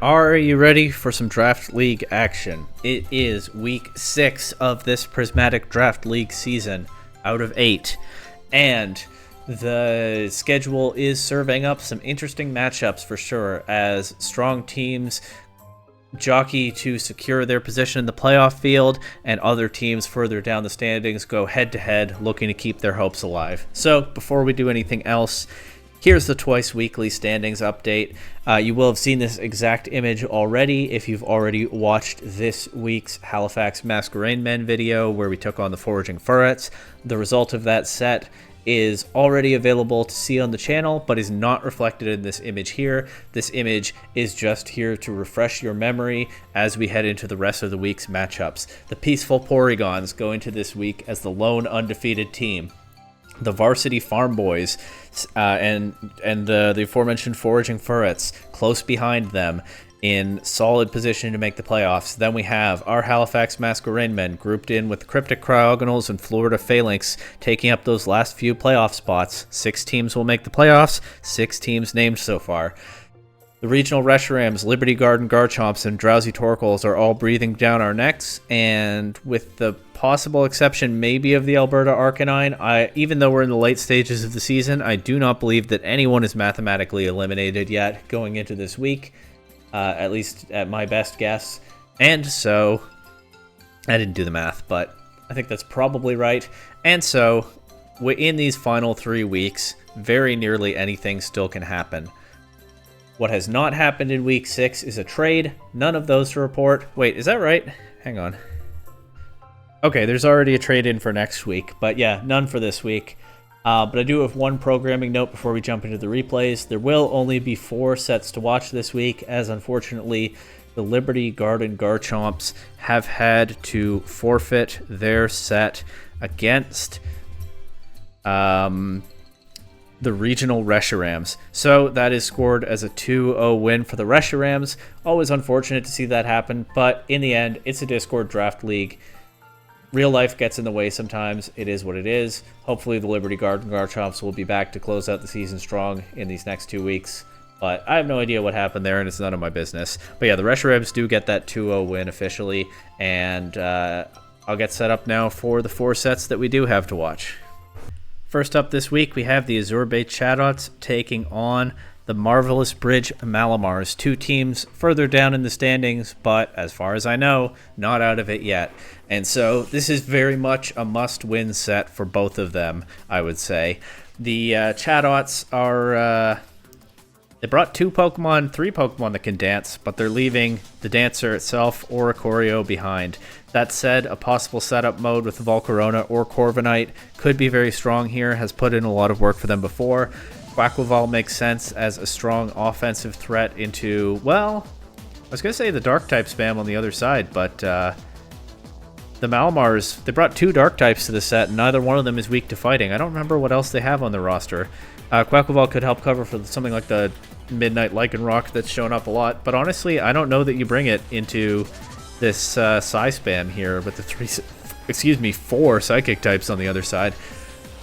Are you ready for some Draft League action? It is week 6 of this Prismatic Draft League season out of 8. And the schedule is serving up some interesting matchups for sure, as strong teams jockey to secure their position in the playoff field, and other teams further down the standings go head-to-head looking to keep their hopes alive. So before we do anything else, here's the twice weekly standings update. You will have seen this exact image already if you've already watched this week's Halifax Masquerade Men video where we took on the Foraging Furrets. The result of that set is already available to see on the channel, but is not reflected in this image here. This image is just here to refresh your memory as we head into the rest of the week's matchups. The Peaceful Porygons go into this week as the lone undefeated team. The varsity Farmboys and the aforementioned Foraging Furrets close behind them in solid position to make the playoffs. Then we have our Halifax Masquerade Men grouped in with the Cryptic Cryogonals and Florida Falinks taking up those last few playoff spots. 6 teams will make the playoffs, 6 teams named so far. The regional Reshirams, Liberty Garden Garchomps, and Drowsy Torkoals are all breathing down our necks, and with the possible exception maybe of the Alberta Arcanine, even though we're in the late stages of the season, I do not believe that anyone is mathematically eliminated yet going into this week, at least at my best guess. And so, I didn't do the math, but I think that's probably right. And so, in these final 3 weeks, very nearly anything still can happen. What has not happened in week 6 is a trade. None of those to report. Wait, is that right? Hang on. Okay, there's already a trade in for next week, but yeah, none for this week. But I do have one programming note before we jump into the replays. There will only be 4 sets to watch this week, as unfortunately the Liberty Garden Garchomps have had to forfeit their set against the regional Reshirams. So that is scored as a 2-0 win for the Reshirams. Always unfortunate to see that happen, but in the end, it's a Discord draft league. Real life gets in the way sometimes. It is what it is. Hopefully the Liberty Garden Garchomps will be back to close out the season strong in these next 2 weeks. But I have no idea what happened there, and it's none of my business. But yeah, the Reshirams do get that 2-0 win officially, and I'll get set up now for the 4 sets that we do have to watch. First up this week, we have the Azure-Bay Chatots taking on the Marvelous Bridge Malamars. 2 teams further down in the standings, but as far as I know, not out of it yet. And so this is very much a must-win set for both of them, I would say. The Chatots are... they brought 3 Pokemon that can dance, but they're leaving the dancer itself or a Choreo behind. That said, a possible setup mode with Volcarona or Corviknight could be very strong here, has put in a lot of work for them before. Quaquaval makes sense as a strong offensive threat into, well, I was going to say the dark type spam on the other side, but the Malamars, they brought 2 dark types to the set, and neither one of them is weak to fighting. I don't remember what else they have on their roster. Quaquaval could help cover for something like the Midnight Lycanroc that's shown up a lot, but honestly, I don't know that you bring it into this Psy spam here with the 4 psychic types on the other side.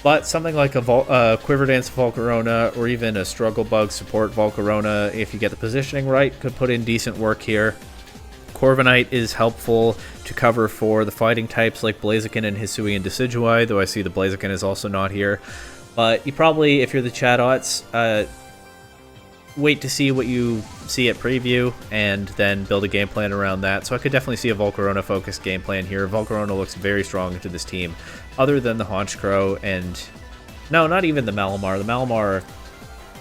But something like a Quiver Dance Volcarona or even a Struggle Bug support Volcarona, if you get the positioning right, could put in decent work here. Corviknight is helpful to cover for the fighting types like Blaziken and Hisuian Decidueye, though I see the Blaziken is also not here. But you probably, if you're the Chatots, wait to see what you see at preview and then build a game plan around that. So I could definitely see a Volcarona focused game plan here. Volcarona looks very strong into this team, other than the Honchkrow and... no, not even the Malamar. The Malamar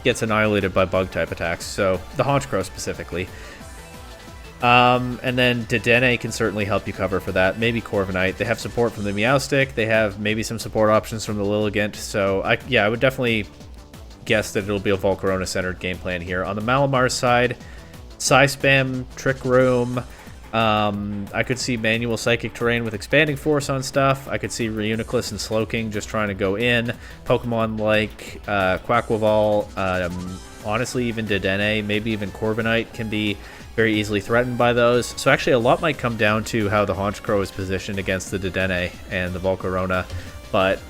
gets annihilated by bug type attacks, so the Honchkrow specifically. And then Dedenne can certainly help you cover for that. Maybe Corviknight. They have support from the Meowstic. They have maybe some support options from the Lilligant. So I would definitely guess that it'll be a Volcarona centered game plan here. On the Malamar side, Psy Spam, Trick Room. I could see manual Psychic Terrain with Expanding Force on stuff. I could see Reuniclus and Slowking just trying to go in. Pokemon like Quaquaval, honestly even Dedenne, maybe even Corviknight can be very easily threatened by those. So actually a lot might come down to how the Honchkrow is positioned against the Dedenne and the Volcarona. But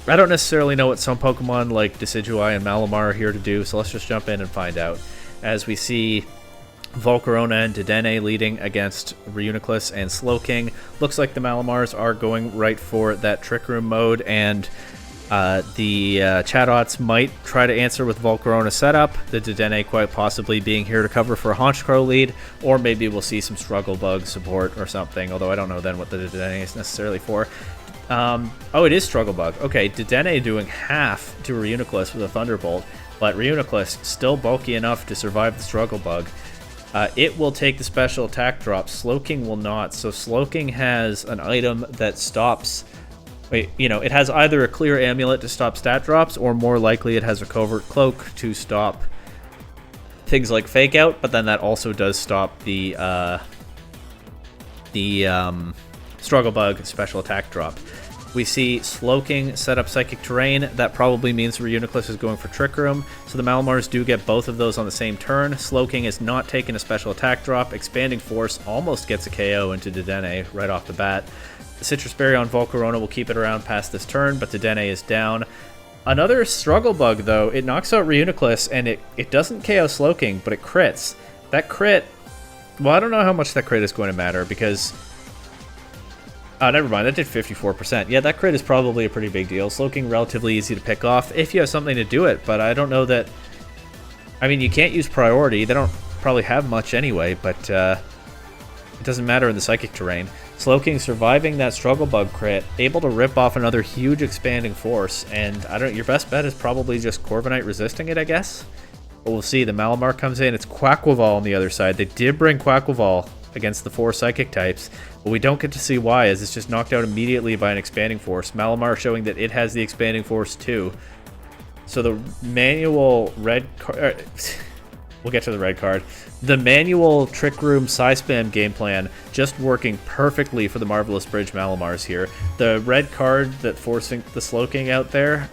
I don't necessarily know what some Pokemon like Decidueye and Malamar are here to do, so let's just jump in and find out. As we see Volcarona and Dedenne leading against Reuniclus and Slowking. Looks like the Malamars are going right for that Trick Room mode, and the Chatots might try to answer with Volcarona setup, the Dedenne quite possibly being here to cover for a Honchkrow lead, or maybe we'll see some Struggle Bug support or something, although I don't know then what the Dedenne is necessarily for. Oh, it is Struggle Bug. Okay, Dedenne doing half to Reuniclus with a Thunderbolt, but Reuniclus still bulky enough to survive the Struggle Bug. It will take the special attack drop. Slowking will not. So Slowking has an item that stops... Wait, you know, it has either a clear amulet to stop stat drops, or more likely it has a covert cloak to stop things like fake out, but then that also does stop the Struggle Bug special attack drop. We see Slowking set up Psychic Terrain. That probably means Reuniclus is going for Trick Room, so the Malamars do get both of those on the same turn. Slowking is not taking a special attack drop. Expanding Force almost gets a KO into Dedenne right off the bat. The Citrus Berry on Volcarona will keep it around past this turn, but Dedenne is down. Another Struggle Bug, though. It knocks out Reuniclus, and it doesn't KO Slowking, but it crits. That crit... Well, I don't know how much that crit is going to matter, because... never mind, that did 54%. Yeah, that crit is probably a pretty big deal. Slowking relatively easy to pick off if you have something to do it, but I don't know that... I mean, you can't use priority. They don't probably have much anyway, but it doesn't matter in the Psychic Terrain. Slowking surviving that Struggle Bug crit, able to rip off another huge Expanding Force, and your best bet is probably just Corviknight resisting it, I guess? But we'll see. The Malamar comes in. It's Quaquaval on the other side. They did bring Quaquaval against the 4 Psychic types, but we don't get to see why, as it's just knocked out immediately by an Expanding Force. Malamar showing that it has the Expanding Force too. So the manual red card... we'll get to the red card. The manual Trick Room Psy-Spam game plan just working perfectly for the Marvelous Bridge Malamars here. The red card that forcing the Slowking out there,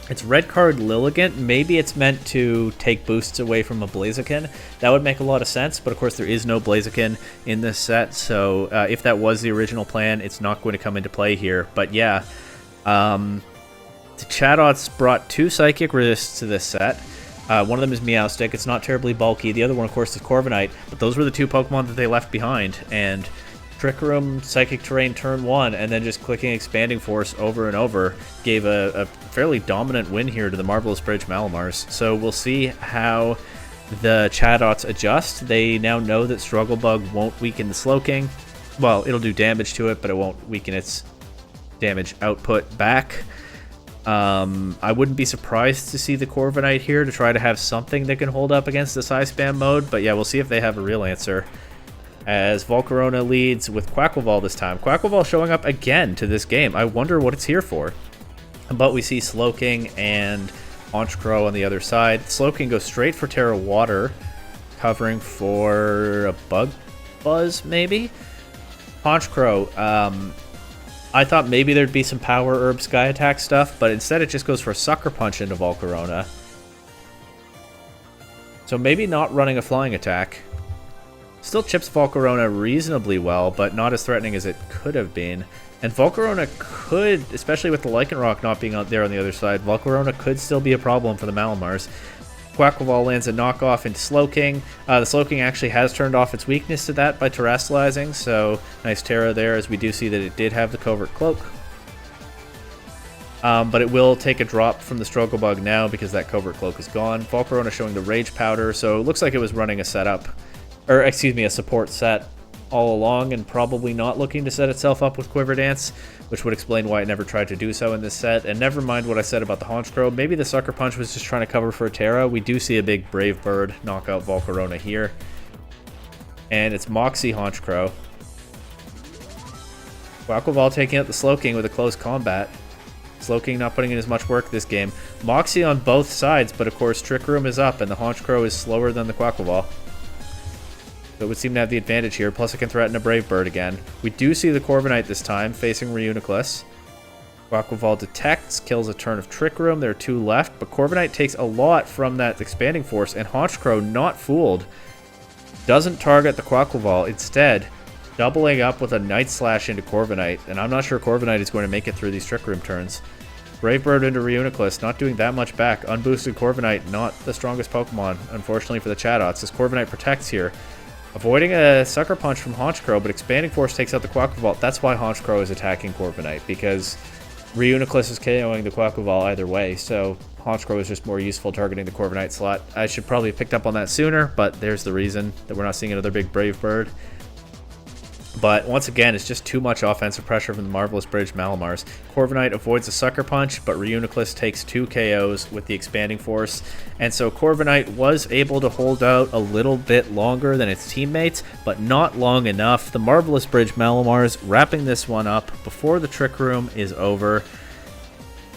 it's red card Lilligant. Maybe it's meant to take boosts away from a Blaziken. That would make a lot of sense, but of course there is no Blaziken in this set, so if that was the original plan, it's not going to come into play here. But yeah, the Chatots brought 2 Psychic Resists to this set. One of them is Meowstic. It's not terribly bulky. The other one, of course, is Corviknight, but those were the 2 Pokemon that they left behind, and Trick Room, Psychic Terrain turn 1, and then just clicking Expanding Force over and over gave a fairly dominant win here to the Marvelous Bridge Malamars. So we'll see how the Chatots adjust. They now know that Struggle Bug won't weaken the Slowking. Well, it'll do damage to it, but it won't weaken its damage output back. I wouldn't be surprised to see the Corviknight here to try to have something that can hold up against the Psy-Spam mode, but yeah, we'll see if they have a real answer. As Volcarona leads with Quaquaval this time. Quaquaval showing up again to this game. I wonder what it's here for. But we see Slowking and Honchkrow on the other side. Slowking goes straight for Terra Water, covering for a Bug Buzz, maybe? Honchkrow, I thought maybe there'd be some Power Herb Sky Attack stuff, but instead it just goes for a Sucker Punch into Volcarona. So maybe not running a Flying Attack. Still chips Volcarona reasonably well, but not as threatening as it could have been. And Volcarona could, especially with the Lycanroc not being out there on the other side, Volcarona could still be a problem for the Malamars. Quaquaval lands a knockoff into Slowking. The Slowking actually has turned off its weakness to that by terrestrializing, so nice Terra there, as we do see that it did have the Covert Cloak. But it will take a drop from the Struggle Bug now because that Covert Cloak is gone. Volcarona showing the Rage Powder, so it looks like it was running a setup, or excuse me, a support set all along, and probably not looking to set itself up with Quiver Dance, which would explain why it never tried to do so in this set. And never mind what I said about the Honchkrow, maybe the Sucker Punch was just trying to cover for a Terra. We do see a big Brave Bird knock out Volcarona here. And it's Moxie Honchkrow. Quaquaval taking out the Slowking with a close combat. Slowking not putting in as much work this game. Moxie on both sides, but of course Trick Room is up and the Honchkrow is slower than the Quaquaval. So it would seem to have the advantage here, plus it can threaten a Brave Bird again. We do see the Corviknight this time, facing Reuniclus. Quaquaval detects, kills a turn of Trick Room. There are 2 left, but Corviknight takes a lot from that Expanding Force, and Honchkrow, not fooled, doesn't target the Quaquaval, instead doubling up with a Night Slash into Corviknight, and I'm not sure Corviknight is going to make it through these Trick Room turns. Brave Bird into Reuniclus, not doing that much back. Unboosted Corviknight, not the strongest Pokemon, unfortunately for the Chatots, as Corviknight protects here. Avoiding a Sucker Punch from Honchkrow, but Expanding Force takes out the Quaquaval. That's why Honchkrow is attacking Corviknight, because Reuniclus is KOing the Quaquaval either way, so Honchkrow is just more useful targeting the Corviknight slot. I should probably have picked up on that sooner, but there's the reason that we're not seeing another big Brave Bird. But once again, it's just too much offensive pressure from the Marvelous Bridge Malamars. Corviknight avoids a Sucker Punch, but Reuniclus takes 2 KOs with the Expanding Force. And so Corviknight was able to hold out a little bit longer than its teammates, but not long enough. The Marvelous Bridge Malamars wrapping this one up before the Trick Room is over.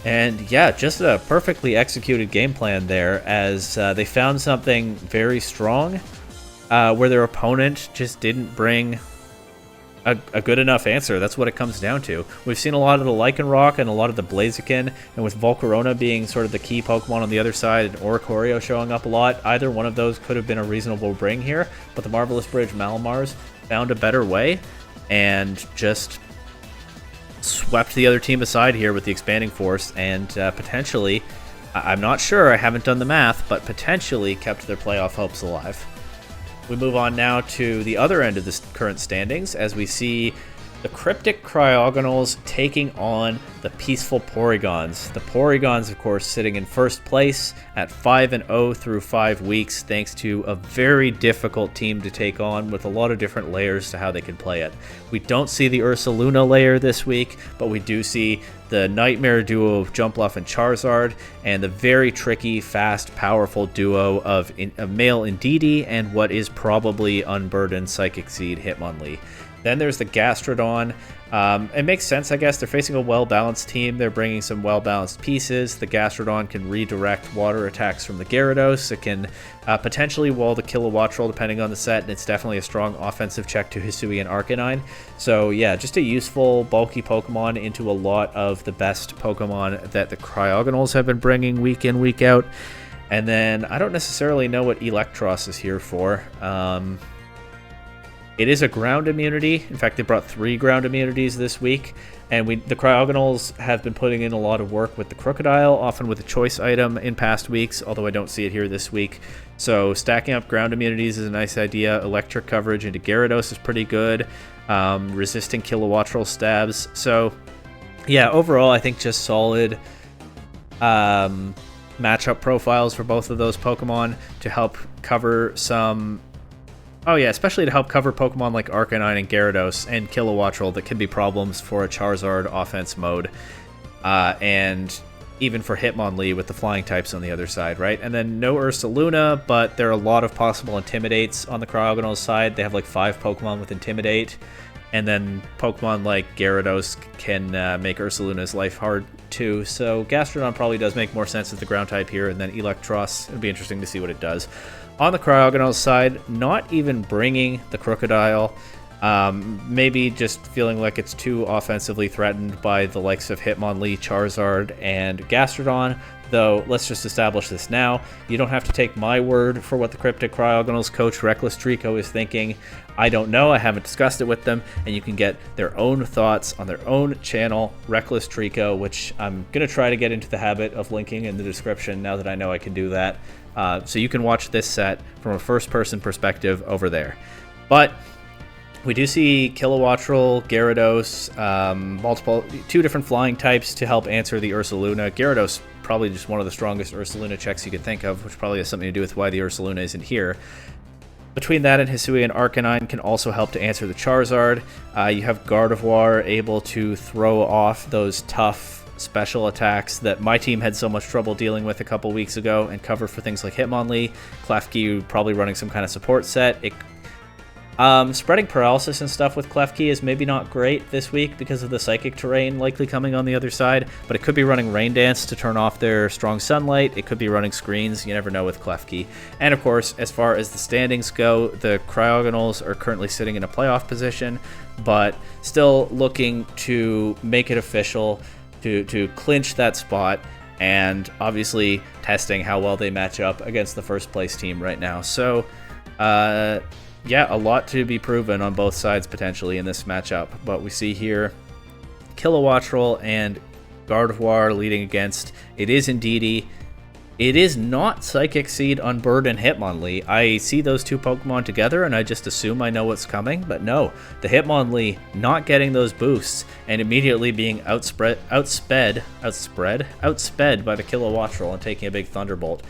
And yeah, just a perfectly executed game plan there, as they found something very strong where their opponent just didn't bring a good enough answer. That's what it comes down to. We've seen a lot of the Lycanroc and a lot of the Blaziken, and with Volcarona being sort of the key Pokemon on the other side and Oricorio showing up a lot, either one of those could have been a reasonable bring here, but the Marvelous Bridge Malamars found a better way and just swept the other team aside here with the Expanding Force, and potentially, I'm not sure, I haven't done the math, but potentially kept their playoff hopes alive. We move on now to the other end of the current standings, as we see the Cryptic Cryogonals taking on the Peaceful Porygons. The Porygons, of course, sitting in first place at 5-0 through 5 weeks, thanks to a very difficult team to take on with a lot of different layers to how they can play it. We don't see the Ursaluna layer this week, but we do see the Nightmare duo of Jumpluff and Charizard, and the very tricky, fast, powerful duo of male Indeedee and what is probably unburdened Psychic Seed Hitmonlee. Then there's the Gastrodon. It makes sense, I guess. They're facing a well-balanced team. They're bringing some well-balanced pieces. The Gastrodon can redirect water attacks from the Gyarados. It can potentially wall the Kilowattrel depending on the set, and it's definitely a strong offensive check to Hisui and Arcanine. So yeah, just a useful, bulky Pokemon into a lot of the best Pokemon that the Cryogonals have been bringing week in, week out. And then I don't necessarily know what Electros is here for. It is a ground immunity. In fact, they brought 3 ground immunities this week, and the Cryogonals have been putting in a lot of work with the Crocodile, often with a choice item in past weeks, although I don't see it here this week. So stacking up ground immunities is a nice idea. Electric coverage into Gyarados is pretty good. Resisting Kilowattrel stabs. So yeah, overall, I think just solid matchup profiles for both of those Pokemon to help cover some... Oh yeah, especially to help cover Pokemon like Arcanine and Gyarados and Kilowattrel that can be problems for a Charizard offense mode. And even for Hitmonlee with the flying types on the other side, right? And then no Ursaluna, but there are a lot of possible Intimidates on the Cryogonals side. They have like 5 Pokemon with Intimidate. And then Pokemon like Gyarados can make Ursaluna's life hard too. So Gastrodon probably does make more sense as the ground type here. And then Electros, it'll be interesting to see what it does. On the Cryogonals side, not even bringing the Crocodile. Maybe just feeling like it's too offensively threatened by the likes of Hitmonlee, Charizard, and Gastrodon. Though, let's just establish this now. You don't have to take my word for what the Cryptic Cryogonals coach Reckless Trico is thinking. I don't know, I haven't discussed it with them, and you can get their own thoughts on their own channel, Reckless Trico, which I'm going to try to get into the habit of linking in the description now that I know I can do that. So you can watch this set from a first-person perspective over there. But we do see Kilowattrel, Gyarados, 2 different flying types to help answer the Ursaluna. Gyarados, probably just one of the strongest Ursaluna checks you could think of, which probably has something to do with why the Ursaluna isn't here. Between that and Hisui and Arcanine can also help to answer the Charizard. You have Gardevoir able to throw off those tough special attacks that my team had so much trouble dealing with a couple weeks ago and cover for things like Hitmonlee. Klefki probably running some kind of support set. Spreading paralysis and stuff with Klefki is maybe not great this week because of the psychic terrain likely coming on the other side, but it could be running Rain Dance to turn off their strong sunlight. It could be running screens. You never know with Klefki. And of course, as far as the standings go, the Cryogonals are currently sitting in a playoff position, but still looking to make it official, to clinch that spot, and obviously testing how well they match up against the first place team right now. So yeah, a lot to be proven on both sides potentially in this matchup, but we see here Kilowattrel and Gardevoir leading against. It is Indeedee. It is not Psychic Seed, Unburden, Hitmonlee. I see those two Pokemon together and I just assume I know what's coming, but no. The Hitmonlee not getting those boosts and immediately being outsped by the Kilowattrel and taking a big Thunderbolt.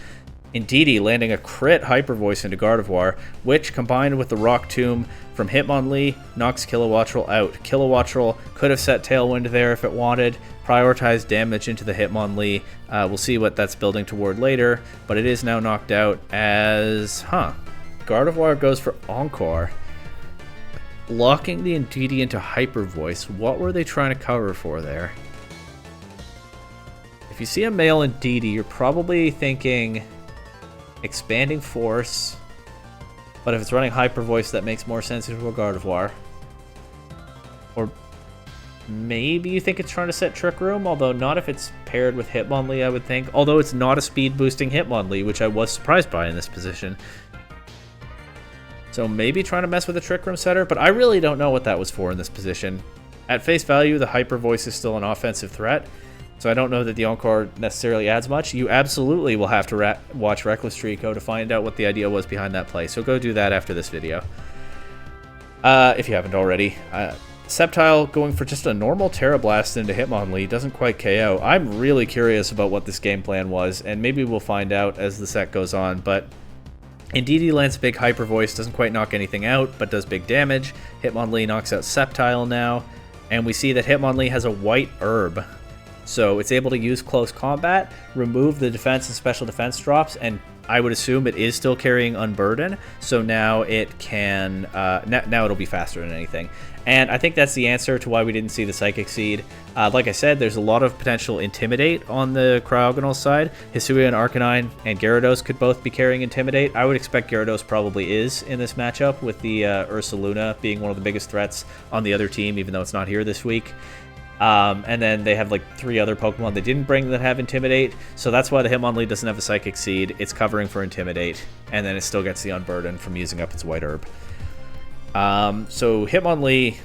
Indeedee landing a crit Hyper Voice into Gardevoir, which combined with the Rock Tomb from Hitmonlee knocks Kilowattrel out. Kilowattrel could have set Tailwind there if it wanted, prioritized damage into the Hitmonlee. We'll see what that's building toward later, but it is now knocked out as, Gardevoir goes for Encore. Locking the Indeedee into Hyper Voice. What were they trying to cover for there? If you see a male Indeedee, you're probably thinking Expanding Force, but if it's running Hyper Voice, that makes more sense into a Gardevoir. Or maybe you think it's trying to set Trick Room, although not if it's paired with Hitmonlee, I would think. Although it's not a speed boosting Hitmonlee, which I was surprised by in this position. So maybe trying to mess with a Trick Room setter, but I really don't know what that was for in this position. At face value, the Hyper Voice is still an offensive threat, so I don't know that the Encore necessarily adds much. You absolutely will have to watch Reckless Trico to find out what the idea was behind that play, so go do that after this video. If you haven't already. Sceptile going for just a normal Terra Blast into Hitmonlee doesn't quite KO. I'm really curious about what this game plan was, and maybe we'll find out as the set goes on, but Indeedee lands a big Hyper Voice, doesn't quite knock anything out, but does big damage. Hitmonlee knocks out Sceptile now, and we see that Hitmonlee has a white herb. So it's able to use close combat, remove the defense and special defense drops, and I would assume it is still carrying Unburden, so now it can, now it'll be faster than anything. And I think that's the answer to why we didn't see the Psychic Seed. Like I said, there's a lot of potential Intimidate on the Cryogonal side. Hisuian, Arcanine, and Gyarados could both be carrying Intimidate. I would expect Gyarados probably is in this matchup, with the Ursaluna being one of the biggest threats on the other team, even though it's not here this week. And then they have like 3 other Pokemon they didn't bring that have Intimidate, so that's why the Hitmonlee doesn't have a Psychic Seed. It's covering for Intimidate, and then it still gets the Unburden from using up its White Herb. So Hitmonlee,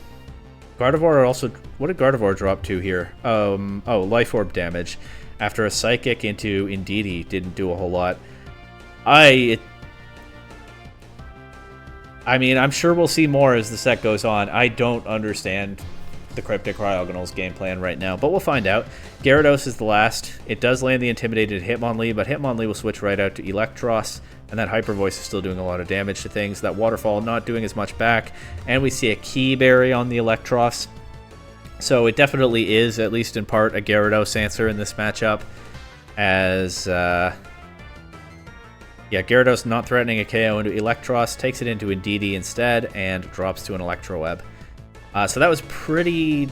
Gardevoir also, what did Gardevoir drop to here? Oh, Life Orb damage. After a Psychic into Indeedee didn't do a whole lot. I mean, I'm sure we'll see more as the set goes on. I don't understand the Cryptic Cryogonals game plan right now, but we'll find out. Gyarados is the last. It does land the Intimidated Hitmonlee, but Hitmonlee will switch right out to Electros, and that Hyper Voice is still doing a lot of damage to things. That Waterfall not doing as much back, and we see a Key Berry on the Electros. So it definitely is, at least in part, a Gyarados answer in this matchup, as Gyarados not threatening a KO into Electros, takes it into Indeedee instead, and drops to an Electroweb. So that was a pretty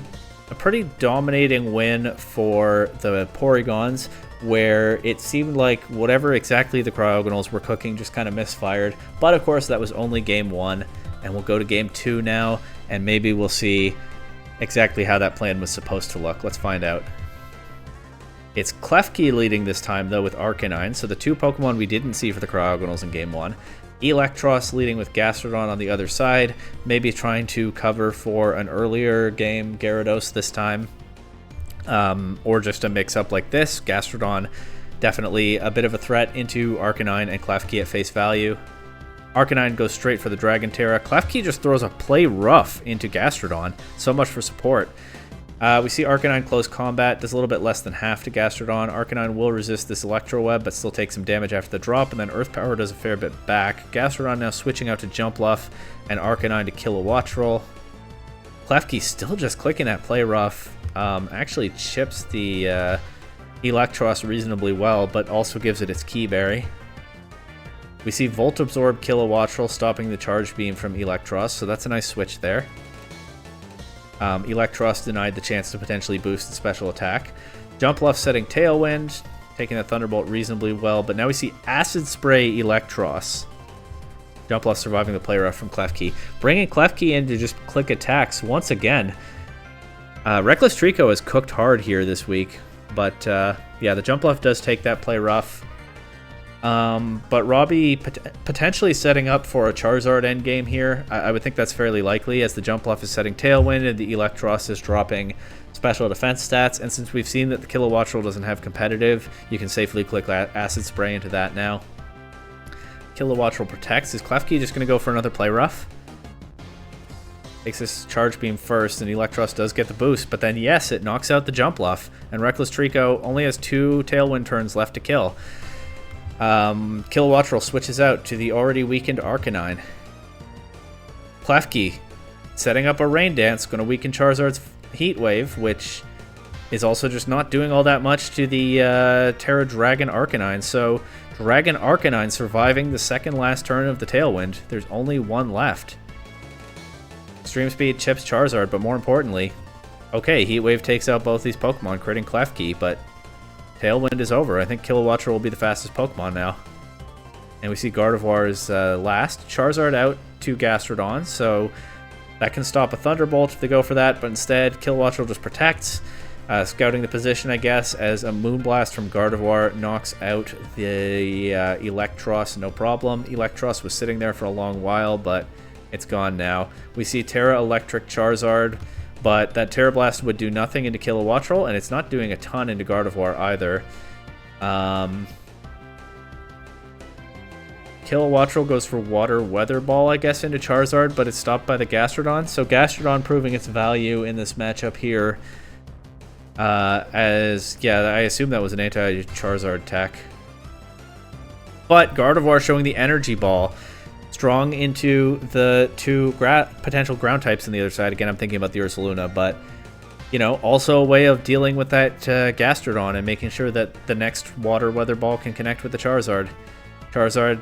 dominating win for the Porygons, where it seemed like whatever exactly the Cryogonals were cooking just kind of misfired. But of course, that was only game 1, and we'll go to game 2 now, and maybe we'll see exactly how that plan was supposed to look. Let's find out. It's Klefki leading this time, though, with Arcanine, so the 2 Pokemon we didn't see for the Cryogonals in game 1. Electros leading with Gastrodon on the other side, maybe trying to cover for an earlier game Gyarados this time, or just a mix-up like this. Gastrodon definitely a bit of a threat into Arcanine and Klefki at face value. Arcanine goes straight for the Dragon Terra. Klefki just throws a Play Rough into Gastrodon, so much for support. We see Arcanine close combat, does a little bit less than half to Gastrodon. Arcanine will resist this Electro Web, but still takes some damage after the drop, and then Earth Power does a fair bit back. Gastrodon now switching out to Jumpluff, and Arcanine to Kilowattrel. Klefki still just clicking at Play Rough, actually chips the Electros reasonably well, but also gives it its Key Berry. We see Volt Absorb Kilowattrel stopping the Charge Beam from Electros, so that's a nice switch there. Electros denied the chance to potentially boost the special attack. Jumpluff setting Tailwind, taking the Thunderbolt reasonably well, but now we see Acid Spray Electros. Jumpluff surviving the Play Rough from Klefki. Bringing Klefki in to just click attacks once again. Reckless Trico has cooked hard here this week, but yeah, the Jumpluff does take that Play Rough. But Robbie potentially setting up for a Charizard endgame here. I would think that's fairly likely, as the Jumpluff is setting Tailwind and the Eelektross is dropping special defense stats. And since we've seen that the Kilowattrel doesn't have competitive, you can safely click Acid Spray into that now. Kilowattrel protects. Is Klefki just going to go for another Play Rough? Takes this Charge Beam first, and Eelektross does get the boost, but then yes, it knocks out the Jumpluff, and Reckless Trico only has 2 Tailwind turns left to kill. Kilowattrel switches out to the already weakened Arcanine. Klefki setting up a Rain Dance, going to weaken Charizard's Heat Wave, which is also just not doing all that much to the Terra Dragon Arcanine. So Dragon Arcanine surviving the second last turn of the Tailwind. There's only one left. Extreme Speed chips Charizard, but more importantly, okay, Heat Wave takes out both these Pokemon, critting Klefki, but Tailwind is over. I think Kilowattrel will be the fastest Pokemon now. And we see Gardevoir is last. Charizard out to Gastrodon, so that can stop a Thunderbolt if they go for that, but instead Kilowattrel just protects, scouting the position, I guess, as a Moonblast from Gardevoir knocks out the Eelektross, no problem. Eelektross was sitting there for a long while, but it's gone now. We see Terra Electric Charizard, but that Terra Blast would do nothing into Kilowattrel, and it's not doing a ton into Gardevoir either. Kilowattrel goes for Water Weather Ball, I guess, into Charizard, but it's stopped by the Gastrodon. So Gastrodon proving its value in this matchup here. As, yeah, I assume that was an anti-Charizard tech. But Gardevoir showing the Energy Ball. Strong into the 2 potential ground types on the other side. Again, I'm thinking about the Ursaluna, but, you know, also a way of dealing with that Gastrodon and making sure that the next Water Weather Ball can connect with the Charizard. Charizard,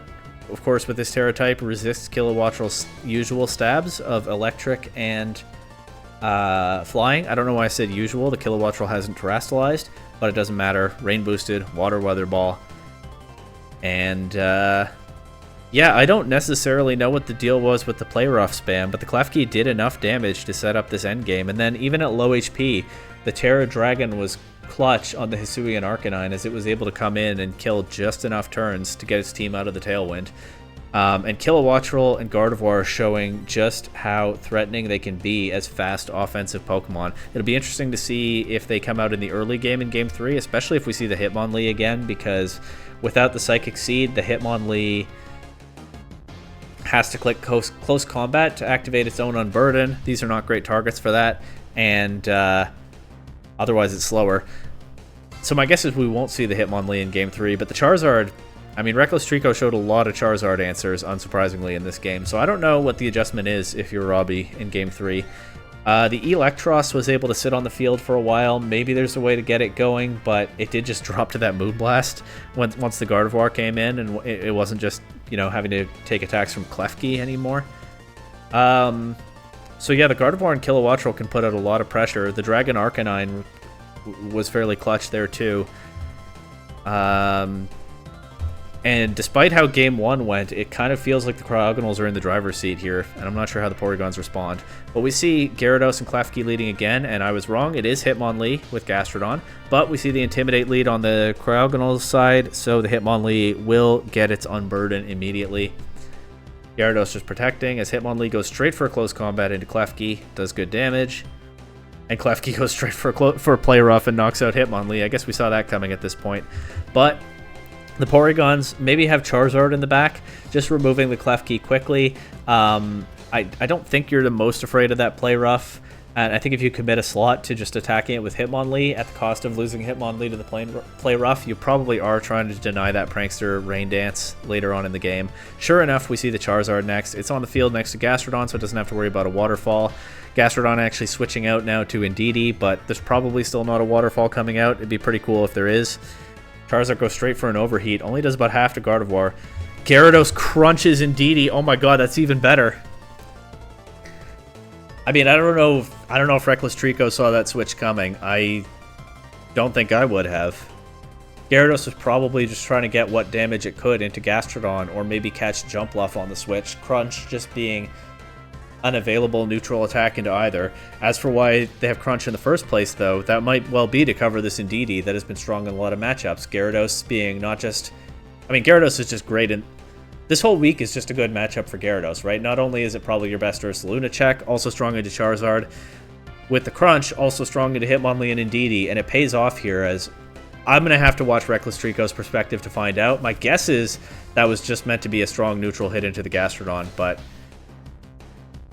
of course, with this Terra type, resists Kilowattrel's usual stabs of Electric and Flying. I don't know why I said usual. The Kilowattrel hasn't terrestrialized, but it doesn't matter. Rain boosted, Water Weather Ball. And, yeah, I don't necessarily know what the deal was with the Play Rough spam, but the Klefki did enough damage to set up this endgame. And then even at low HP, the Terra Dragon was clutch on the Hisuian Arcanine, as it was able to come in and kill just enough turns to get its team out of the Tailwind. And Kilowattrel and Gardevoir are showing just how threatening they can be as fast offensive Pokemon. It'll be interesting to see if they come out in the early game in Game 3, especially if we see the Hitmonlee again, because without the Psychic Seed, the Hitmonlee has to click close combat to activate its own Unburden. These are not great targets for that, and otherwise it's slower. So my guess is we won't see the Hitmonlee in Game 3, but the Charizard, I mean, Reckless Trico showed a lot of Charizard answers, unsurprisingly, in this game, so I don't know what the adjustment is if you're Robbie in Game 3. The Eelektross was able to sit on the field for a while. Maybe there's a way to get it going, but it did just drop to that Moonblast once the Gardevoir came in, and it wasn't just, you know, having to take attacks from Klefki anymore. So yeah, the Gardevoir and Kilowattrel can put out a lot of pressure. The Dragon Arcanine was fairly clutch there too. And despite how Game 1 went, it kind of feels like the Cryogonals are in the driver's seat here, and I'm not sure how the Porygons respond. But we see Gyarados and Klefki leading again, and I was wrong. It is Hitmonlee with Gastrodon, but we see the Intimidate lead on the Cryogonals side, so the Hitmonlee will get its Unburden immediately. Gyarados just protecting as Hitmonlee goes straight for a close combat into Klefki, does good damage. And Klefki goes straight for a Play Rough and knocks out Hitmonlee. I guess we saw that coming at this point. But the Porygons maybe have Charizard in the back, just removing the Klefki quickly. I don't think you're the most afraid of that Play Rough. And I think if you commit a slot to just attacking it with Hitmonlee at the cost of losing Hitmonlee to the Play Rough, you probably are trying to deny that Prankster Rain Dance later on in the game. Sure enough, we see the Charizard next. It's on the field next to Gastrodon, so it doesn't have to worry about a waterfall. Gastrodon actually switching out now to Indeedee, but there's probably still not a waterfall coming out. It'd be pretty cool if there is. Charizard goes straight for an Overheat, only does about half to Gardevoir. Gyarados crunches Indeedee. Oh my god, that's even better. I mean, I don't know if Reckless Trico saw that switch coming. I don't think I would have. Gyarados was probably just trying to get what damage it could into Gastrodon, or maybe catch Jumpluff on the switch. Crunch just being unavailable neutral attack into either. As for why they have Crunch in the first place, though, that might well be to cover this Indeedee that has been strong in a lot of matchups. Gyarados being not just I mean, Gyarados is just great, and this whole week is just a good matchup for Gyarados, right? Not only is it probably your best Ursaluna check, also strong into Charizard. With the Crunch, also strong into Hitmonlee and Indeedee, and it pays off here as I'm going to have to watch Reckless Trico's perspective to find out. My guess is that was just meant to be a strong neutral hit into the Gastrodon, but,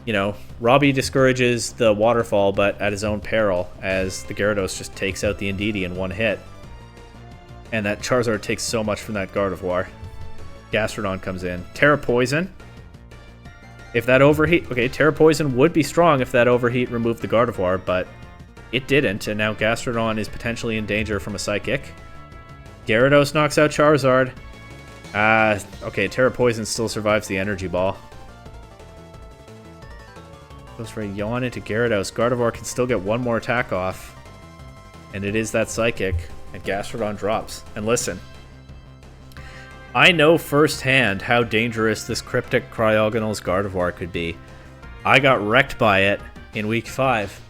you know, Robbie discourages the Waterfall, but at his own peril, as the Gyarados just takes out the Indeedee in one hit. And that Charizard takes so much from that Gardevoir. Gastrodon comes in. Terra Poison. If that overheat... Okay, Terra Poison would be strong if that overheat removed the Gardevoir, but it didn't, and now Gastrodon is potentially in danger from a Psychic. Gyarados knocks out Charizard. Okay, Terra Poison still survives the Energy Ball. Goes for a yawn into Gyarados. Gardevoir can still get one more attack off, and it is that Psychic, and Gastrodon drops. And listen, I know firsthand how dangerous this Cryptic Cryogonals Gardevoir could be. I got wrecked by it in Week 5,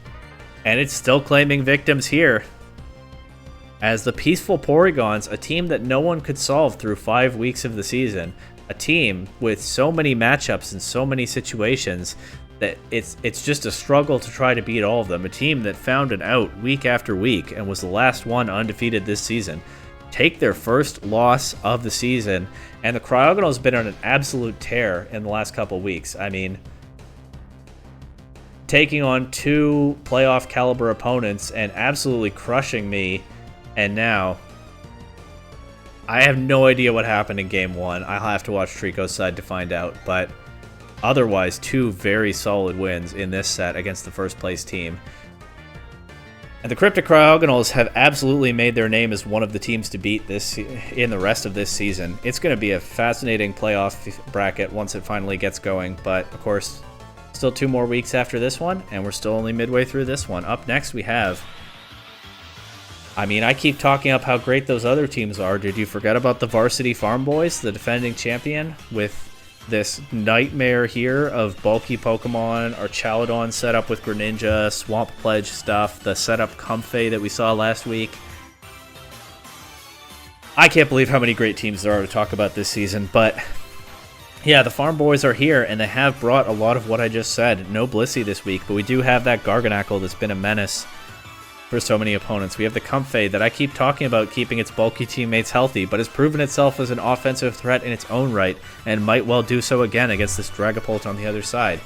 and it's still claiming victims here. As the Peaceful Porygons, a team that no one could solve through 5 weeks of the season, a team with so many matchups and so many situations that it's just a struggle to try to beat all of them. A team that found an out week after week and was the last one undefeated this season. Take their first loss of the season, and the Cryogonals have been on an absolute tear in the last couple weeks. I mean, taking on 2 playoff caliber opponents and absolutely crushing me, and now I have no idea what happened in Game 1. I'll have to watch Trico's side to find out, but otherwise 2 very solid wins in this set against the first place team. And the Cryptic Cryogonals have absolutely made their name as one of the teams to beat this in the rest of this season. It's going to be a fascinating playoff bracket once it finally gets going, but of course, still 2 more weeks after this one, and we're still only midway through this one. Up next, we have... I mean, I keep talking up how great those other teams are. Did you forget about the Varsity Farmboys, the defending champion, with this nightmare here of bulky Pokemon, our Chaladon set up with Greninja, Swamp Pledge stuff, the setup Comfey that we saw last week. I can't believe how many great teams there are to talk about this season, but yeah, the Farmboys are here, and they have brought a lot of what I just said. No Blissey this week, but we do have that Garganacl that's been a menace for so many opponents. We have the Comfey that I keep talking about keeping its bulky teammates healthy, but has proven itself as an offensive threat in its own right, and might well do so again against this Dragapult on the other side.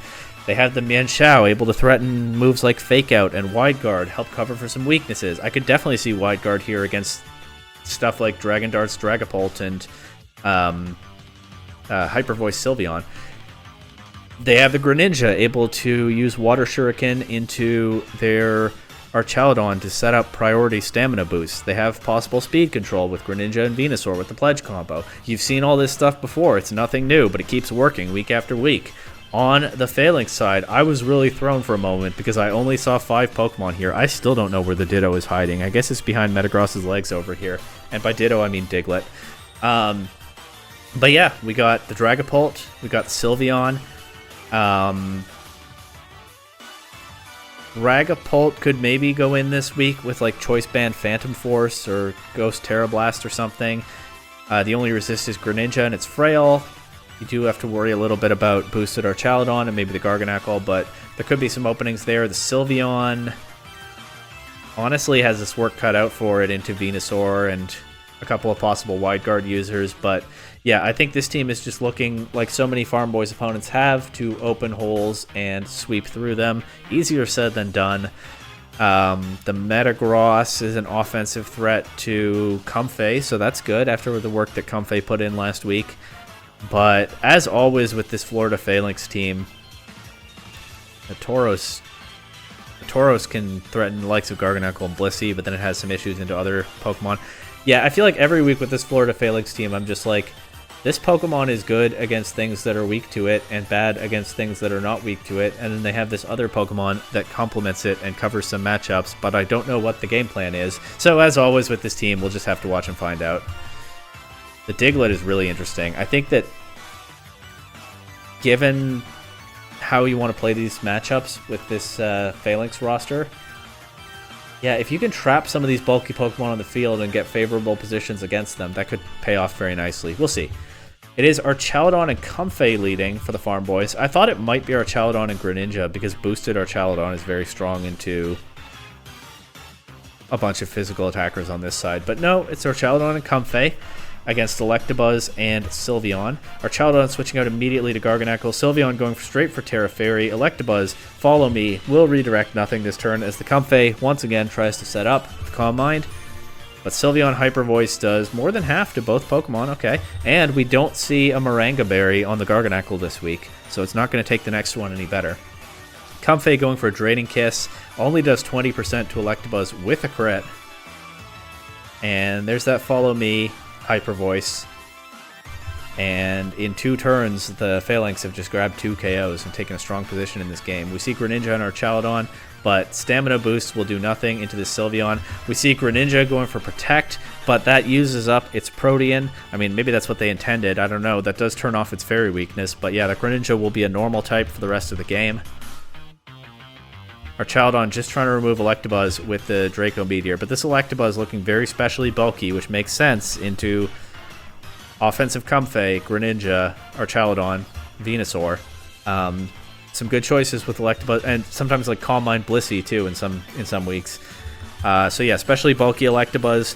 They have the Mienshao, able to threaten moves like Fake Out and Wide Guard, help cover for some weaknesses. I could definitely see Wide Guard here against stuff like Dragon Dart's Dragapult and Hyper Voice Sylveon. They have the Greninja, able to use Water Shuriken into their Archaladon to set up priority stamina boosts. They have possible speed control with Greninja and Venusaur with the Pledge combo. You've seen all this stuff before. It's nothing new, but it keeps working week after week. On the Falinks side, I was really thrown for a moment because I only saw 5 Pokemon here. I still don't know where the Ditto is hiding. I guess it's behind Metagross's legs over here. And by Ditto, I mean Diglett. But yeah, we got the Dragapult. We got the Sylveon. Dragapult could maybe go in this week with like Choice Band Phantom Force or Ghost Terra Blast or something. The only resist is Greninja, and it's frail. You do have to worry a little bit about boosted Archaladon and maybe the Garganacl, but there could be some openings there. The Sylveon honestly has this work cut out for it into Venusaur and a couple of possible Wide Guard users, but yeah, I think this team is just looking like so many Farmboys opponents have to open holes and sweep through them. Easier said than done. The Metagross is an offensive threat to Comfey, so that's good after the work that Comfey put in last week. But as always with this Florida Phalanx team, the Tauros can threaten the likes of Garganacl and Blissey, but then it has some issues into other Pokemon. Yeah, I feel like every week with this Florida Phalanx team, I'm just like, this Pokemon is good against things that are weak to it and bad against things that are not weak to it, and then they have this other Pokemon that complements it and covers some matchups, but I don't know what the game plan is. So as always with this team, we'll just have to watch and find out. The Diglett is really interesting. I think that given how you want to play these matchups with this Phalanx roster, Yeah, if you can trap some of these bulky Pokemon on the field and get favorable positions against them, that could pay off very nicely. We'll see. It is Archaludon and Comfey leading for the Farmboys. I thought it might be Archaludon and Greninja because boosted Archaludon is very strong into a bunch of physical attackers on this side. But no, it's Archaludon and Comfey against Electabuzz and Sylveon. Archaludon switching out immediately to Garganacl. Sylveon going straight for Terra Fairy. Electabuzz, follow me, will redirect nothing this turn as the Comfey once again tries to set up with Calm Mind. But Sylveon Hyper Voice does more than half to both Pokemon, okay. And we don't see a Maranga Berry on the Garganacl this week, so it's not going to take the next one any better. Comfey going for a Draining Kiss, only does 20% to Electabuzz with a crit. And there's that Follow Me Hyper Voice. And in 2 turns, the Falinks have just grabbed 2 KOs and taken a strong position in this game. We see Greninja and Archaludon, but Stamina Boost will do nothing into this Sylveon. We see Greninja going for Protect, but that uses up its Protean. I mean, maybe that's what they intended. I don't know. That does turn off its Fairy weakness, but yeah, the Greninja will be a normal type for the rest of the game. Archaludon just trying to remove Electabuzz with the Draco Meteor, but this Electabuzz looking very specially bulky, which makes sense into offensive Comfey, Greninja, Archaludon, Venusaur. Some good choices with Electabuzz, and sometimes like Calm Mind Blissey too in some weeks. So yeah, especially bulky Electabuzz,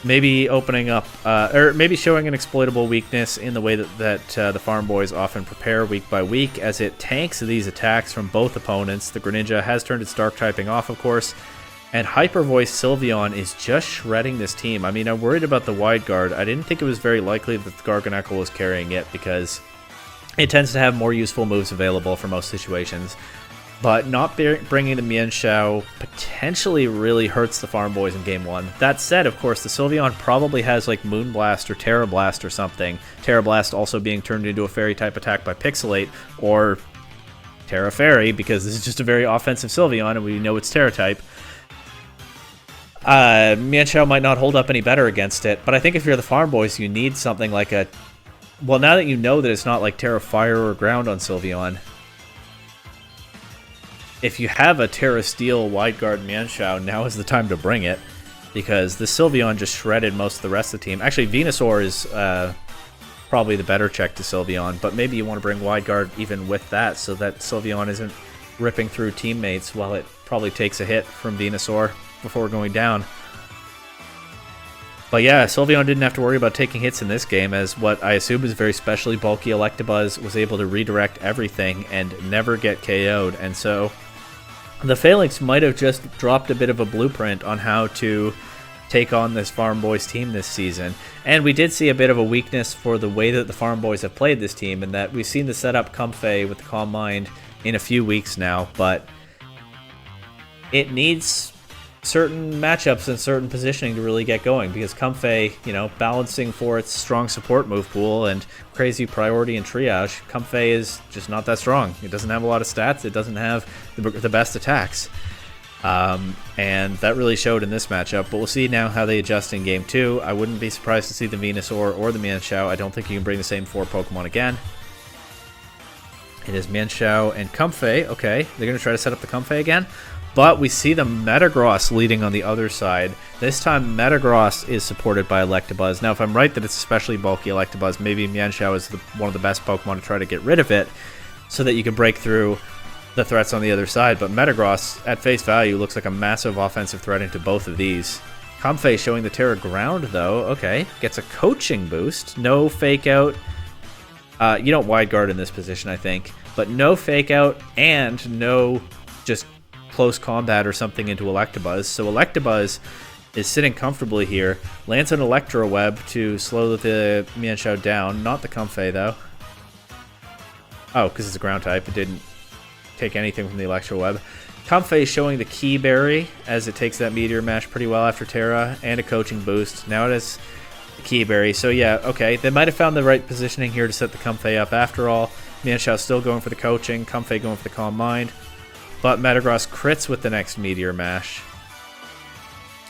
maybe opening up, or maybe showing an exploitable weakness in the way that the Farmboys often prepare week by week, as it tanks these attacks from both opponents. The Greninja has turned its Dark typing off, of course, and Hyper Voice Sylveon is just shredding this team. I mean, I'm worried about the Wide Guard. I didn't think it was very likely that the Garganacl was carrying it because it tends to have more useful moves available for most situations. But not bringing the Mienshao potentially really hurts the Farmboys in Game 1. That said, of course, the Sylveon probably has like Moonblast or Terra Blast or something. Terra Blast also being turned into a Fairy-type attack by Pixelate, or Terra Fairy, because this is just a very offensive Sylveon and we know it's Terra-type. Mienshao might not hold up any better against it, but I think if you're the Farmboys, you need something like a... Well, now that you know that it's not like Terra Fire or Ground on Sylveon, if you have a Terra Steel Wide Guard Mienshao, now is the time to bring it, because the Sylveon just shredded most of the rest of the team. Actually, Venusaur is probably the better check to Sylveon, but maybe you want to bring Wide Guard even with that, so that Sylveon isn't ripping through teammates while it probably takes a hit from Venusaur before going down. But yeah, Sylveon didn't have to worry about taking hits in this game, as what I assume is very specially bulky Electabuzz was able to redirect everything and never get KO'd, and so the Falinks might have just dropped a bit of a blueprint on how to take on this Farmboys team this season. And we did see a bit of a weakness for the way that the Farmboys have played this team, in that we've seen the setup Comfey with the Calm Mind in a few weeks now, but it needs certain matchups and certain positioning to really get going, because Comfey, you know, balancing for its strong support move pool and crazy priority and triage, Comfey is just not that strong. It doesn't have a lot of stats, it doesn't have the best attacks, and that really showed in this matchup. But we'll see now how they adjust in Game 2. I wouldn't be surprised to see the Venusaur or the Mienshao. I don't think you can bring the same 4 Pokemon again. It is Mienshao and Comfey. Okay, they're going to try to set up the Comfey again. But we see the Metagross leading on the other side. This time, Metagross is supported by Electabuzz. Now, if I'm right that it's especially bulky Electabuzz, maybe Mienshao is one of the best Pokemon to try to get rid of it, so that you can break through the threats on the other side. But Metagross, at face value, looks like a massive offensive threat into both of these. Comfey showing the Terra Ground, though. Okay, gets a Coaching boost. No Fake Out. You don't Wide Guard in this position, I think. But no Fake Out and no just close combat or something into Electabuzz. So Electabuzz is sitting comfortably here, lands an Electro Web to slow the Mienshao down. Not the Comfey, though. Oh, because it's a ground type. It didn't take anything from the Electro Web. Comfey showing the Key Berry as it takes that Meteor Mash pretty well after Terra, and a Coaching boost. Now it has the Key Berry. So yeah, okay. They might have found the right positioning here to set the Comfey up after all. Mienshao still going for the Coaching, Comfey going for the Calm Mind. But Metagross crits with the next Meteor Mash.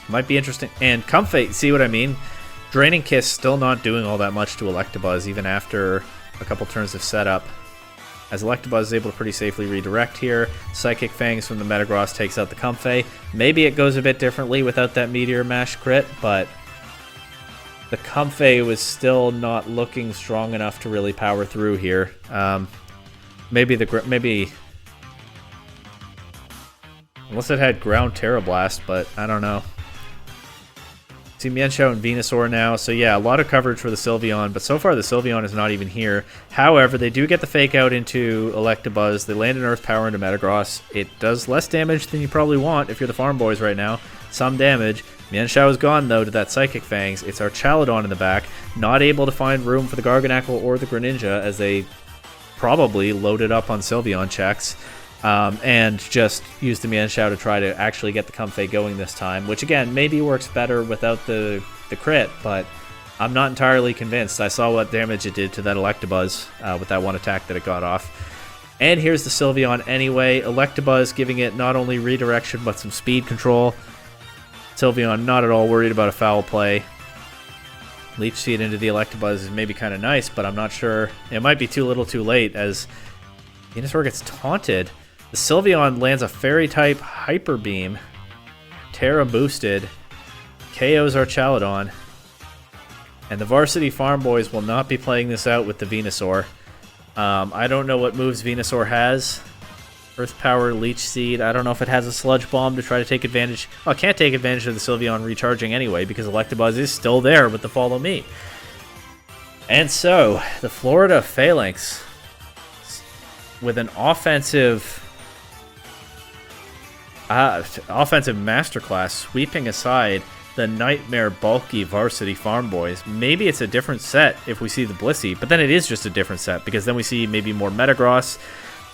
Might be interesting. And Comfey, see what I mean? Draining Kiss still not doing all that much to Electabuzz, even after a couple turns of setup. as Electabuzz is able to pretty safely redirect here. Psychic Fangs from the Metagross takes out the Comfey. Maybe it goes a bit differently without that Meteor Mash crit, but the Comfey was still not looking strong enough to really power through here. Maybe unless it had Ground Terra Blast, but I don't know. See Mienshao and Venusaur now, so yeah, a lot of coverage for the Sylveon, but so far the Sylveon is not even here. However, they do get the Fake Out into Electabuzz. They land an Earth Power into Metagross. It does less damage than you probably want if you're the Farmboys right now. Some damage. Mienshao is gone, though, to that Psychic Fangs. It's our Chaladon in the back, not able to find room for the Garganacl or the Greninja, as they probably loaded up on Sylveon checks. And just use the Mienshao to try to actually get the Comfey going this time, which again maybe works better without the crit, but I'm not entirely convinced. I saw what damage it did to that Electabuzz with that one attack that it got off. And here's the Sylveon anyway. Electabuzz giving it not only redirection but some speed control. Sylveon not at all worried about a foul play. Leech Seed into the Electabuzz is maybe kind of nice, but I'm not sure. It might be too little too late as Venusaur gets taunted. The Sylveon lands a Fairy-type Hyper Beam. Terra boosted. KOs our Chaladon. And the Varsity Farmboys will not be playing this out with the Venusaur. I don't know what moves Venusaur has. Earth Power, Leech Seed. I don't know if it has a Sludge Bomb to try to take advantage. Oh, it can't take advantage of the Sylveon recharging anyway because Electabuzz is still there with the Follow Me. And so, the Florida Falinks with an offensive masterclass sweeping aside the nightmare bulky Varsity Farmboys. Maybe it's a different set if we see the Blissey, but then it is just a different set because then we see maybe more Metagross.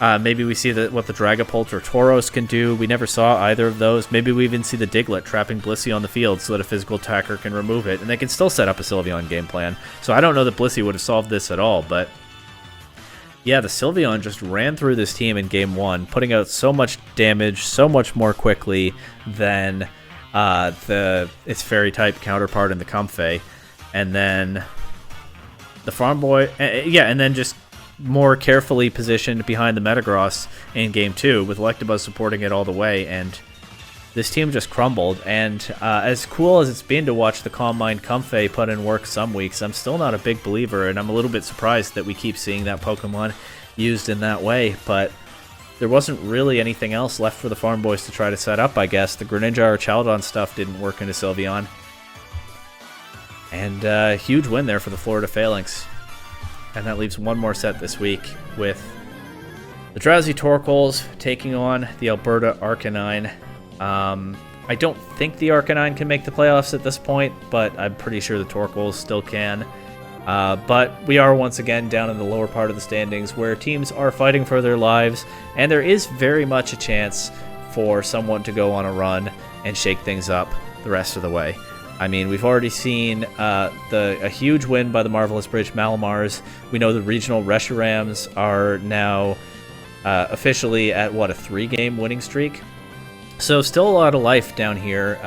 Maybe we see what the Dragapult or Tauros can do. We never saw either of those. Maybe we even see the Diglett trapping Blissey on the field so that a physical attacker can remove it, and they can still set up a Sylveon game plan. So I don't know that Blissey would have solved this at all, but yeah, the Sylveon just ran through this team in Game 1, putting out so much damage, so much more quickly than its Fairy-type counterpart in the Comfey. And then the Farmboy, and then just more carefully positioned behind the Metagross in Game 2, with Electabuzz supporting it all the way, and this team just crumbled. And as cool as it's been to watch the Calm Mind Comfey put in work some weeks, I'm still not a big believer, and I'm a little bit surprised that we keep seeing that Pokemon used in that way. But there wasn't really anything else left for the Farmboys to try to set up, I guess. The Greninja or Chaladon stuff didn't work into Sylveon. And huge win there for the Florida Falinks. And that leaves one more set this week with the Drowsy Torkoals taking on the Alberta Arcanine. I don't think the Arcanine can make the playoffs at this point, but I'm pretty sure the Torkoals still can. But we are once again down in the lower part of the standings where teams are fighting for their lives, and there is very much a chance for someone to go on a run and shake things up the rest of the way. I mean, we've already seen a huge win by the Marvelous Bridge Malamars. We know the regional Reshirams are now officially at, what, a 3-game winning streak? So still a lot of life down here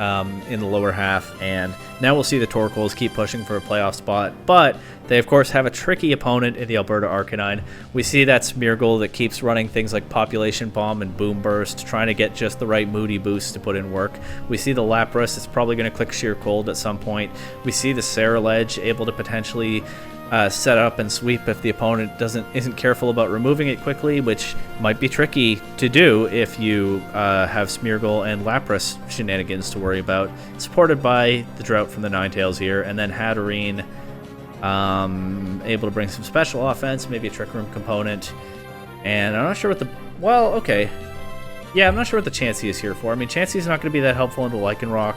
in the lower half, and now we'll see the Torkoals keep pushing for a playoff spot, but they of course have a tricky opponent in the Alberta Arcanine. We see that Smeargle that keeps running things like Population Bomb and Boom Burst, trying to get just the right moody boost to put in work. We see the Lapras that's probably going to click Sheer Cold at some point. We see the Ceruledge able to potentially set up and sweep if the opponent isn't careful about removing it quickly, which might be tricky to do if you have Smeargle and Lapras shenanigans to worry about. Supported by the Drought from the Ninetales here, and then Hatterene able to bring some special offense, maybe a Trick Room component. And I'm not sure what the... Well, okay. Yeah, I'm not sure what the Chansey is here for. I mean, Chansey's not going to be that helpful into Lycanroc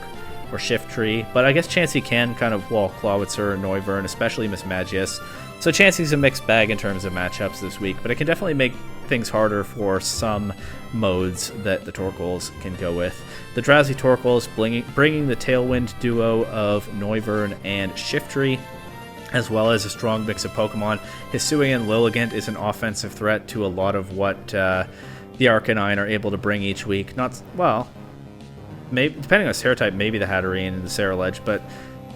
or Shiftry, but I guess Chansey can kind of wall Clawitzer and Noivern, especially Mismagius. So Chansey's a mixed bag in terms of matchups this week, but it can definitely make things harder for some modes that the Torkoals can go with. The Drowsy Torkoals bringing the Tailwind duo of Noivern and Shiftry, as well as a strong mix of Pokemon. Hisuian Lilligant is an offensive threat to a lot of what the Arcanine are able to bring each week. Not, well, maybe, depending on Sera type, maybe the Hatterene and the Ceruledge, but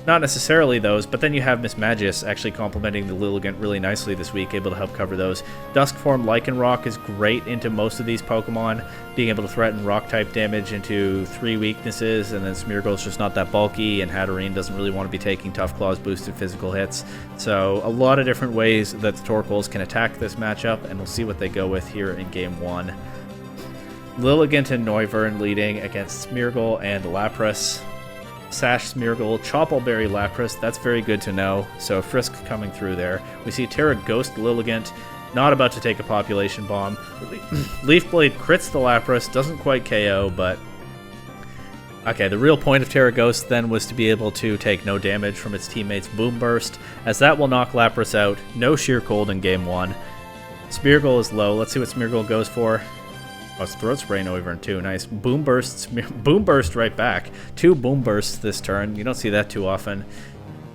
Not necessarily those, but then you have Miss Magius actually complementing the Lilligant really nicely this week, able to help cover those. Dusk form Lycanroc is great into most of these Pokemon, being able to threaten Rock-type damage into 3 weaknesses, and then Smeargle's just not that bulky, and Hatterene doesn't really want to be taking Tough Claws boosted physical hits. So a lot of different ways that the Torkoals can attack this matchup, and we'll see what they go with here in Game 1. Lilligant and Noivern leading against Smeargle and Lapras. Sash, Smeargle, Choppleberry, Lapras, that's very good to know. So Frisk coming through there. We see Terra Ghost Lilligant, not about to take a population bomb. Leaf Blade crits the Lapras, doesn't quite KO, but... Okay, the real point of Terra Ghost then was to be able to take no damage from its teammates' Boom Burst, as that will knock Lapras out. No Sheer Cold in Game 1. Smeargle is low. Let's see what Smeargle goes for. Oh, it's Throat Spray Noivern too. Nice. Boom Burst right back. 2 Boom Bursts this turn. You don't see that too often.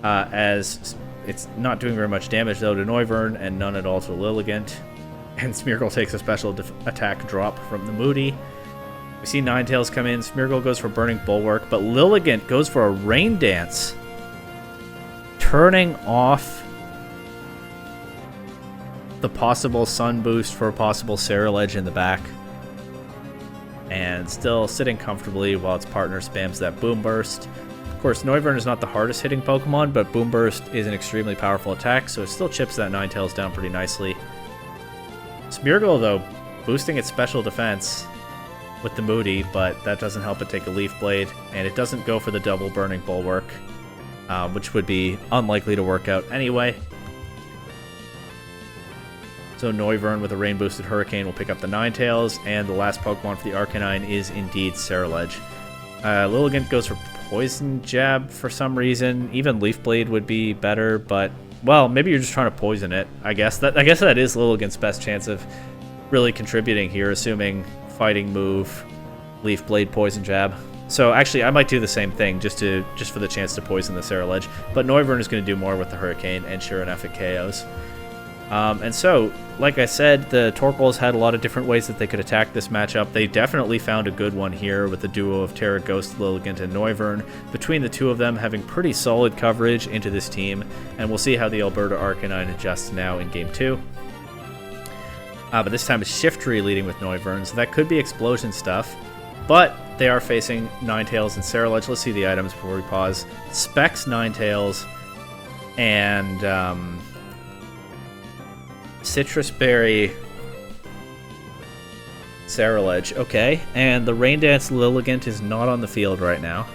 As it's not doing very much damage though to Noivern and none at all to Lilligant. And Smeargle takes a special attack drop from the Moody. We see Ninetales come in. Smeargle goes for Burning Bulwark, but Lilligant goes for a Rain Dance. Turning off the possible Sun Boost for a possible Ceruledge in the back. And still sitting comfortably while its partner spams that Boom Burst. Of course, Noivern is not the hardest hitting Pokemon, but Boom Burst is an extremely powerful attack, so it still chips that Ninetales down pretty nicely. Smeargle, though, boosting its special defense with the Moody, but that doesn't help it take a Leaf Blade, and it doesn't go for the double Burning Bulwark, which would be unlikely to work out anyway. So Noivern with a Rain-boosted Hurricane will pick up the Ninetales, and the last Pokemon for the Arcanine is indeed Ceruledge. Lilligant goes for Poison Jab for some reason. Even Leaf Blade would be better, but, well, maybe you're just trying to poison it. I guess that is Lilligant's best chance of really contributing here, assuming Fighting Move, Leaf Blade, Poison Jab. So actually, I might do the same thing just for the chance to poison the Ceruledge, but Noivern is going to do more with the Hurricane, and sure enough, it KOs. And so, like I said, the Torkoals had a lot of different ways that they could attack this matchup. They definitely found a good one here with the duo of Terra Ghost, Lilligant, and Noivern. Between the two of them having pretty solid coverage into this team, and we'll see how the Alberta Arcanine adjusts now in Game 2. But this time it's Shiftry leading with Noivern, so that could be explosion stuff. But they are facing Ninetales and Ceruledge. Let's see the items before we pause. Specs Ninetales and... Citrus Berry, Ceruledge. Okay, and the Rain Dance Lilligant is not on the field right now.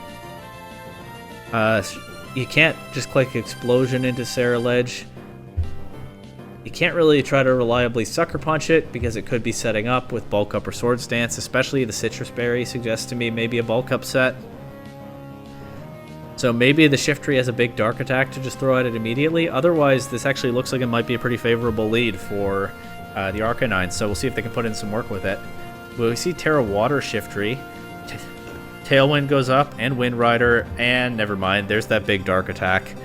You can't just click Explosion into Ceruledge. You can't really try to reliably Sucker Punch it because it could be setting up with Bulk Up or Swords Dance, especially the Citrus Berry suggests to me maybe a Bulk Up set. So maybe the Shiftry has a big Dark Attack to just throw at it immediately. Otherwise, this actually looks like it might be a pretty favorable lead for the Arcanine. So we'll see if they can put in some work with it. We see Terra Water Shiftry. Tailwind goes up, and Wind Rider, and never mind. There's that big Dark Attack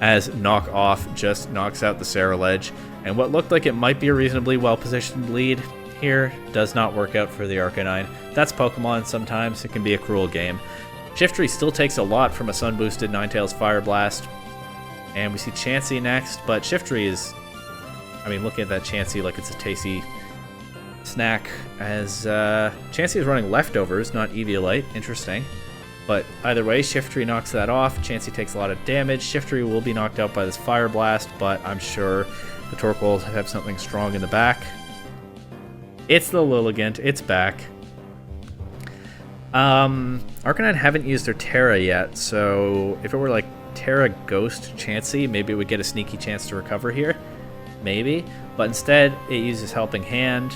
as Knock Off just knocks out the Ceruledge. And what looked like it might be a reasonably well-positioned lead here does not work out for the Arcanine. That's Pokemon sometimes. It can be a cruel game. Shiftry still takes a lot from a sun-boosted Ninetales Fire Blast. And we see Chansey next, but Shiftry is... I mean, looking at that Chansey like it's a tasty snack, as Chansey is running Leftovers, not Eviolite. Interesting. But either way, Shiftry knocks that off. Chansey takes a lot of damage. Shiftry will be knocked out by this Fire Blast, but I'm sure the Torkoals have something strong in the back. It's the Lilligant. It's back. Arcanine haven't used their Terra yet, so if it were like Terra Ghost Chansey, maybe it would get a sneaky chance to recover here. Maybe. But instead, it uses Helping Hand.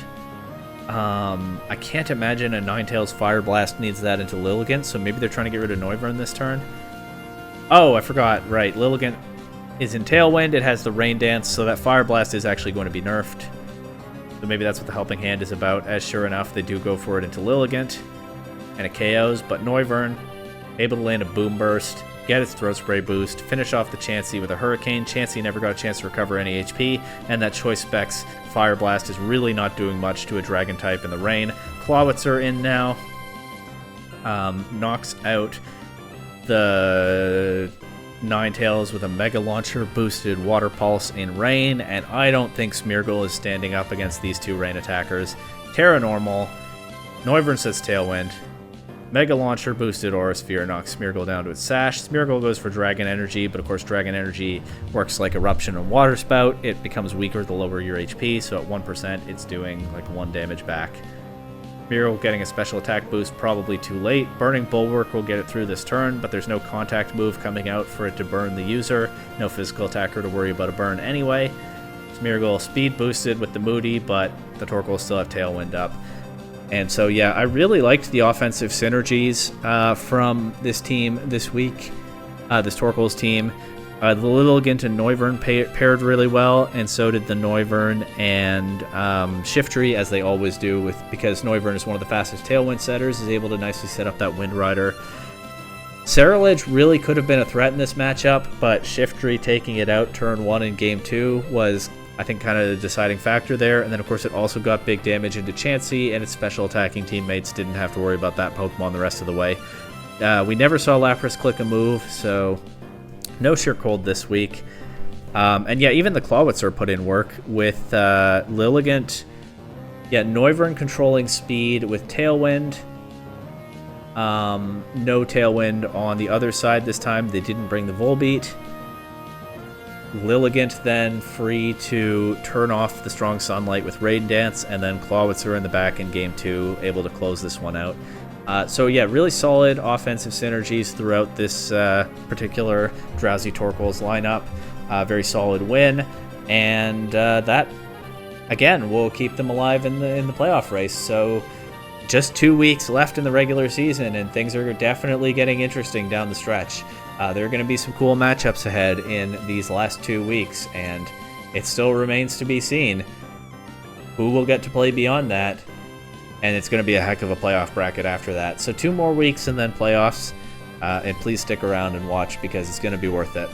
I can't imagine a Ninetales Fire Blast needs that into Lilligant, so maybe they're trying to get rid of Noivern this turn. Oh, I forgot. Right, Lilligant is in Tailwind. It has the Rain Dance, so that Fire Blast is actually going to be nerfed. So maybe that's what the Helping Hand is about, as sure enough, they do go for it into Lilligant. And it KOs, but Noivern able to land a Boom Burst, get its Throat Spray boost, finish off the Chansey with a Hurricane. Chansey never got a chance to recover any HP, and that Choice Specs Fire Blast is really not doing much to a Dragon type in the rain. Clawitzer in now. Knocks out the Ninetales with a Mega Launcher, boosted Water Pulse in Rain, and I don't think Smeargle is standing up against these two Rain attackers. Terra Normal, Noivern sets Tailwind, Mega Launcher, boosted Aura Sphere knocks Smeargle down to its Sash. Smeargle goes for Dragon Energy, but of course Dragon Energy works like Eruption and Water Spout. It becomes weaker the lower your HP, so at 1% it's doing like 1 damage back. Smeargle getting a special attack boost, probably too late. Burning Bulwark will get it through this turn, but there's no contact move coming out for it to burn the user. No physical attacker to worry about a burn anyway. Smeargle speed boosted with the Moody, but the Torkoals still have Tailwind up. And so, yeah, I really liked the offensive synergies from this team this week, this Torkoals team. The Lilligant and Noivern paired really well, and so did the Noivern and Shiftry, as they always do, because Noivern is one of the fastest Tailwind setters, is able to nicely set up that Wind Rider. Ceruledge really could have been a threat in this matchup, but Shiftry taking it out turn 1 in Game 2 was, I think, kind of the deciding factor there. And then, of course, it also got big damage into Chansey, and its special attacking teammates didn't have to worry about that Pokemon the rest of the way. We never saw Lapras click a move, so no Sheer Cold this week. And yeah, even the Clawitzer put in work with Lilligant. Yeah, Noivern controlling speed with Tailwind. No Tailwind on the other side this time. They didn't bring the Volbeat. Lilligant then free to turn off the Strong Sunlight with Rain Dance, and then Clawitzer in the back in Game 2, able to close this one out. So yeah, really solid offensive synergies throughout this particular Drowsy Torkoals lineup. Very solid win, and that, again, will keep them alive in the playoff race. So just 2 weeks left in the regular season, and things are definitely getting interesting down the stretch. There are going to be some cool matchups ahead in these last 2 weeks, and it still remains to be seen who will get to play beyond that. And it's going to be a heck of a playoff bracket after that. So 2 more weeks and then playoffs. And please stick around and watch, because it's going to be worth it.